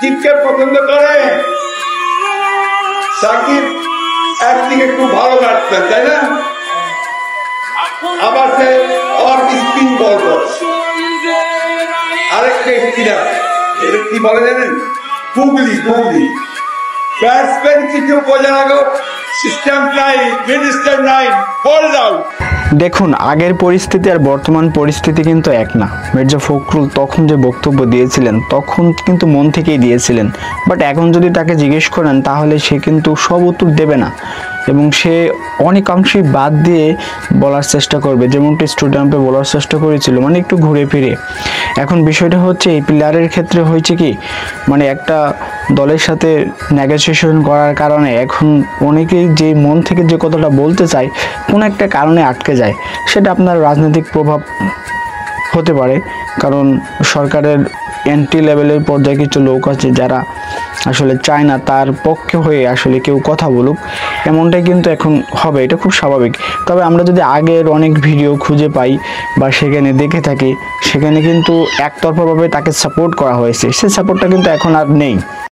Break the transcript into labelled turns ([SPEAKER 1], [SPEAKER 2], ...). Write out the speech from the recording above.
[SPEAKER 1] সাকিবকে পছন্দ করে। সাকিব একদিকে একটু ভালো কাটতেন, তাই না? আবার সে স্পিন বল করে, আরেকটা স্পিনার, এটা কি বলে জানেন? গুগলি। ব্যাটসম্যান কিছু বোঝার আগে সিস্টেম নাই, মিনিস্টার নাই, বল আউট।
[SPEAKER 2] দেখুন, আগের পরিস্থিতি আর বর্তমান পরিস্থিতি কিন্তু এক না। মির্জা ফখরুল তখন যে বক্তব্য দিয়েছিলেন তখন কিন্তু মন থেকেই দিয়েছিলেন, বাট এখন যদি তাকে জিজ্ঞেস করেন তাহলে সে কিন্তু সব উত্তর দেবে না এবং সে অনেকাংশেই বাদ দিয়ে বলার চেষ্টা করবে, যেমনটি স্টেডিয়ামে বলার চেষ্টা করেছিল, মানে একটু ঘুরে ফিরে। এখন বিষয়টা হচ্ছে এই প্লেয়ারের ক্ষেত্রে হয়েছে কি, মানে একটা দলের সাথে নেগোসিয়েশন করার কারণে এখন অনেকেই যে মন থেকে যে কথাটা বলতে চায় কোনো একটা কারণে আটকে যায়। সেটা আপনার রাজনৈতিক প্রভাব হতে পারে, কারণ সরকারের এন্ট্রি লেভেলের পর্যায়ে কিছু লোক আছে যারা আসলে চায় না তার পক্ষে হয়ে আসলে কেউ কথা বলুক, এমনটাই কিন্তু এখন হবে। এটা খুব স্বাভাবিক। তবে আমরা যদি আগের অনেক ভিডিও খুঁজে পাই বা সেখানে দেখে থাকি, সেখানে কিন্তু একতরফাভাবে তাকে সাপোর্ট করা হয়েছে, সেই সাপোর্টটা কিন্তু এখন আর নেই।